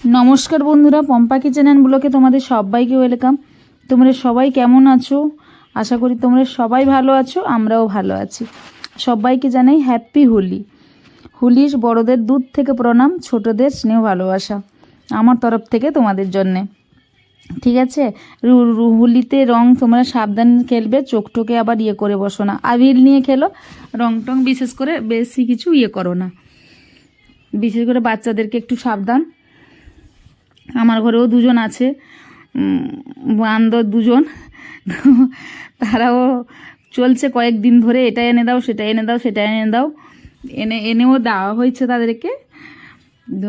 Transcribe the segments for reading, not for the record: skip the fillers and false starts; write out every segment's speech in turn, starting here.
নমস্কার বন্ধুরা, Pampa kitchen and ব্লগে তোমাদের সবাইকে ওয়েলকাম। তোমরা সবাই কেমন আছো? আশা করি তোমরা সবাই ভালো আছো, আমরাও ভালো আছি। সবাইকে জানাই হ্যাপি হোলি। হোলির বড়দের দুধ থেকে প্রণাম, ছোটদের স্নেহ ভালোবাসা আমার তরফ থেকে তোমাদের জন্যে। ঠিক আছে, হোলিতে রং তোমরা সাবধান খেলবে, চোখ টোকে আবার করে বসো না। আবির নিয়ে খেলো, রং টং বিশেষ করে বেশি কিছু করো না। বিশেষ করে বাচ্চাদেরকে একটু সাবধান। আমার ঘরেও দুজন আছে, বান্ধব দুজন, তারাও চলছে কয়েকদিন ধরে, এটা এনে দাও সেটা এনে দাও সেটা এনে দাও, এনেও দেওয়া হয়েছে তাদেরকে,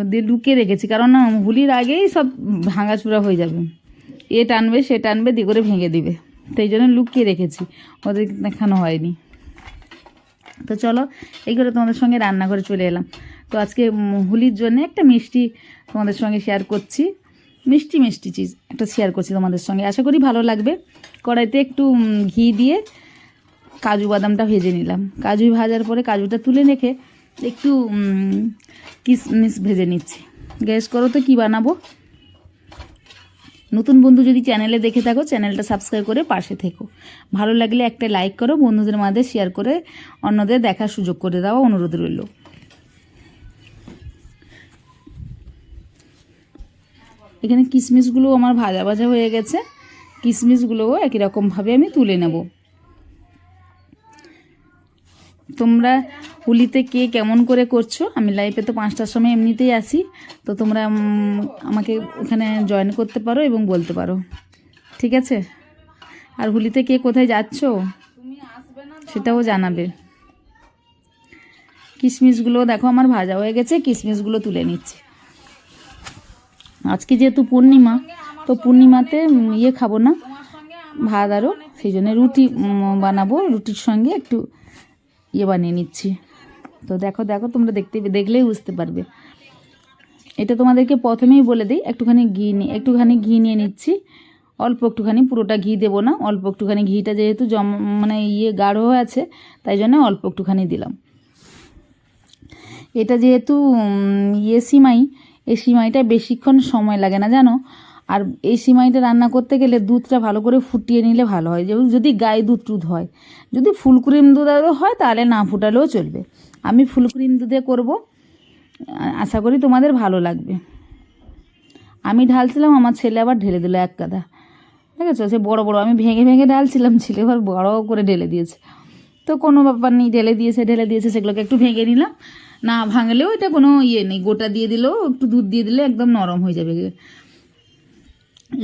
দিয়ে লুকিয়ে রেখেছি। কারণ হোলির আগেই সব ভাঙাচুরা হয়ে যাবে, টানবে সে টানবে দিয়ে করে ভেঙে দিবে, সেই জন্য লুকিয়ে রেখেছি, ওদের দেখানো হয়নি। তো চলো এই করে তোমাদের সঙ্গে রান্নাঘরে চলে এলাম। তো আজকে হোলির জন্য একটা মিষ্টি তোমাদের সঙ্গে শেয়ার করছি, মিষ্টি মিষ্টি চিজ একটা শেয়ার করছি তোমাদের সঙ্গে, আশা করি ভালো লাগবে। কড়াইতে একটু ঘি দিয়ে কাজু বাদামটা ভেজে নিলাম। কাজু ভাজার পরে কাজুটা তুলে রেখে একটু কিশমিশ ভেজে নিচ্ছি। গ্যাস করো তো কী বানাবো। নতুন বন্ধু যদি চ্যানেলে দেখে থাকো, চ্যানেলটা সাবস্ক্রাইব করে পাশে থেকো। ভালো লাগলে একটা লাইক করো, বন্ধুদের মাঝে শেয়ার করে অন্যদের দেখার সুযোগ করে দেওয়া অনুরোধ রইল। এখানে কিশমিশগুলো আমার ভাজা ভাজা হয়ে গেছে, কিশমিশগুলোও একই রকমভাবে আমি তুলে নেব। তোমরা হোলিতে কে কেমন করে করছো? আমি লাইভে তো 5টার সময় এমনিতেই আসি, তো তোমরা আমাকে ওখানে জয়েন করতে পারো এবং বলতে পারো, ঠিক আছে? আর হোলিতে কে কোথায় যাচ্ছো সেটাও জানাবে। কিশমিশগুলো দেখো আমার ভাজা হয়ে গেছে, কিশমিশগুলো তুলে নিচ্ছি। আজকে যেহেতু পূর্ণিমা, তো পূর্ণিমাতে খাবো না ভাত আরও, সেই জন্য রুটি বানাবো, রুটির সঙ্গে একটু বানিয়ে নিচ্ছি। তো দেখো দেখো তোমরা দেখলেই বুঝতে পারবে। এটা তোমাদেরকে প্রথমেই বলে দিই, একটুখানি ঘি নিয়ে নিচ্ছি, অল্প একটুখানি, পুরোটা ঘি দেবো না, অল্প একটুখানি। ঘিটা যেহেতু মানে গাঢ় হয়ে আছে, তাই জন্য অল্প একটুখানি দিলাম। এটা যেহেতু সিমাই, এই সিমাইটা বেশিক্ষণ সময় লাগে না জানো। আর এই সিমাইটা রান্না করতে গেলে দুধটা ভালো করে ফুটিয়ে নিলে ভালো হয়, যদি গায়ে দুধ হয়। যদি ফুল ক্রিম দুধ হয় তাহলে না ফুটালেও চলবে। আমি ফুল ক্রিম দুধে করব, আশা করি তোমাদের ভালো লাগবে। আমি ঢালছিলাম, আমার ছেলে আবার ঢেলে দিল এক গাদা, ঠিক আছে? সে বড় বড়, আমি ভেঙে ভেঙে ঢালছিলাম, ছেলে আবার বড় করে ঢেলে দিয়েছে। তো কোনো ব্যাপার নেই, ঢেলে দিয়েছে, সেগুলোকে একটু ভেঙে নিলাম। না ভাঙলেও এটা কোনো নেই, গোটা দিয়ে দিলেও একটু দুধ দিয়ে দিলে একদম নরম হয়ে যাবে।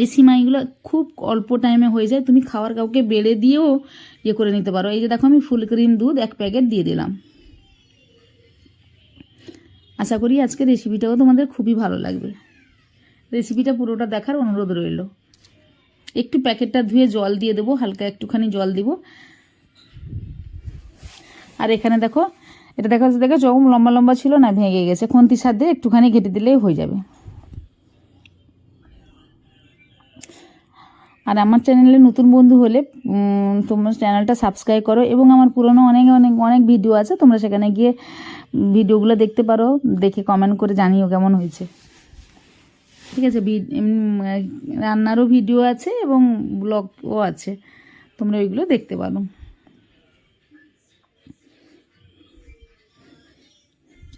এই সিমাইগুলো খুব অল্প টাইমে হয়ে যায়, তুমি খাওয়ার কাউকে বেড়ে দিয়েও করে নিতে পারো। এই যে দেখো আমি ফুল ক্রিম দুধ 1 প্যাকেট দিয়ে দিলাম। আশা করি আজকে রেসিপিটাও তোমাদের খুবই ভালো লাগবে। রেসিপিটা পুরোটা দেখার অনুরোধ রইল। একটু প্যাকেটটা ধুয়ে জল দিয়ে দেবো, হালকা একটুখানি জল দিব। আর এখানে দেখো, এটা দেখো যখন লম্বা লম্বা ছিল না, ভেঙে গেছে, খুন্তির সাথে একটুখানি ঘেটে দিলেই হয়ে যাবে। আর আমার চ্যানেলে নতুন বন্ধু হলে তোমরা চ্যানেলটা সাবস্ক্রাইব করো, এবং আমার পুরনো অনেক ভিডিও আছে, তোমরা সেখানে গিয়ে ভিডিওগুলো দেখতে পারো, দেখে কমেন্ট করে জানিও কেমন হয়েছে, ঠিক আছে? রান্নারও ভিডিও আছে এবং ব্লগও আছে, তোমরা ওইগুলো দেখতে পারো।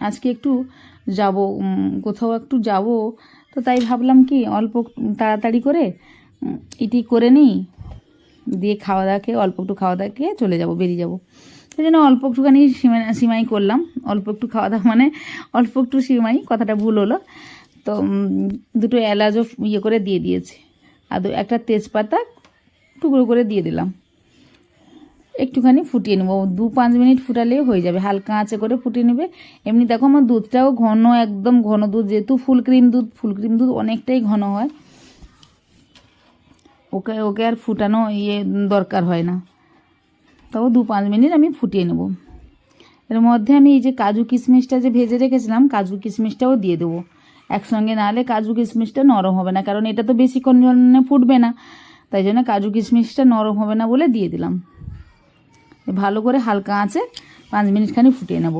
আজকে একটু যাব, কোথাও একটু যাব, তো তাই ভাবলাম কি অল্প তাড়াতাড়ি করে এটি করে নিই, দিয়ে অল্প একটু খাওয়া দাওয়া খেয়ে চলে যাব, বেরিয়ে যাব। সেই জন্য অল্প একটুখানি সিমাই করলাম। অল্প একটু খাওয়া দাওয়া মানে অল্প একটু সিমাই, কথাটা ভুল হলো। তো 2টো এলাচও করে দিয়ে দিয়েছি, আর একটা তেজপাতা টুকরো করে দিয়ে দিলাম। একটুখানি ফুটিয়ে নেবো, 2-5 মিনিট ফুটালেই হয়ে যাবে, হালকা আঁচে করে ফুটিয়ে নেবে। এমনি দেখো আমার দুধটাও ঘন, একদম ঘন দুধ, যেহেতু ফুল ক্রিম দুধ অনেকটাই ঘন হয়, ওকে আর ফুটানো দরকার হয় না। তাও 2-5 মিনিট আমি ফুটিয়ে নেব। এর মধ্যে আমি এই যে কাজু কিশমিশটা যে ভেজে রেখেছিলাম, কাজু কিশমিশটাও দিয়ে দেবো একসঙ্গে, নাহলে কাজু কিশমিশটা নরম হবে না, কারণ এটা তো বেশিক্ষণ ফুটবে না, তাই জন্য কাজু কিশমিশটা নরম হবে না বলে দিয়ে দিলাম। ভালো করে হালকা আঁচে 5 মিনিট খানি ফুটিয়ে নেব।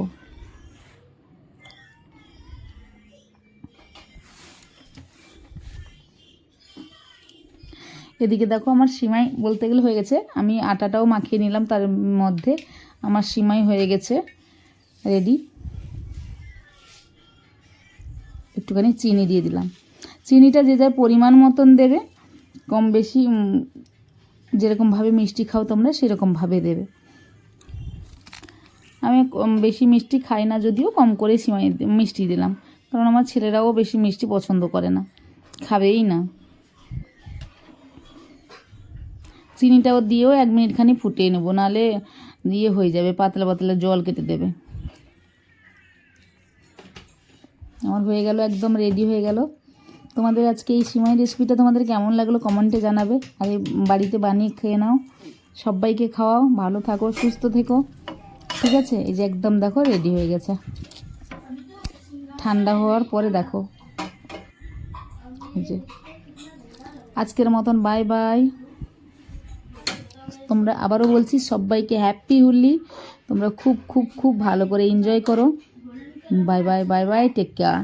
এদিকে দেখো আমার সিমাই বলতে গেলে হয়ে গেছে, আমি আটাটাও মাখিয়ে নিলাম, তার মধ্যে আমার সিমাই হয়ে গেছে রেডি। একটুখানি চিনি দিয়ে দিলাম, চিনিটা যে যার পরিমাণ মতন দেবে, কম বেশি যেরকমভাবে মিষ্টি খাও তোমরা সেরকমভাবে দেবে। আমি বেশি মিষ্টি খাই না, যদিও কম করে সিমাই মিষ্টি দিলাম, কারণ আমার ছেলেরাও বেশি মিষ্টি পছন্দ করে না, খাবেই না। চিনিটাও দিয়েও 1 মিনিট খানি ফুটিয়ে নেবো, নাহলে দিয়ে হয়ে যাবে, পাতলা পাতলা জল কেটে দেবে। আমার হয়ে গেল, একদম রেডি হয়ে গেল। তোমাদের আজকে এই সিমাই রেসিপিটা তোমাদের কেমন লাগলো কমেন্টে জানাবে, আর এই বাড়িতে বানিয়ে খেয়ে নাও, সবাইকে খাওয়াও, ভালো থাকো, সুস্থ থেকো, ঠিক আছে। এই যে একদম দেখো রেডি হয়ে গেছে, ঠান্ডা হওয়ার পরে দেখো। এই যে আজকের মতন বাই বাই। তোমরা আবারও বলছি সবাইকে হ্যাপি হোলি, তোমরা খুব খুব খুব ভালো করে এনজয় করো। Bye bye bye bye, take care.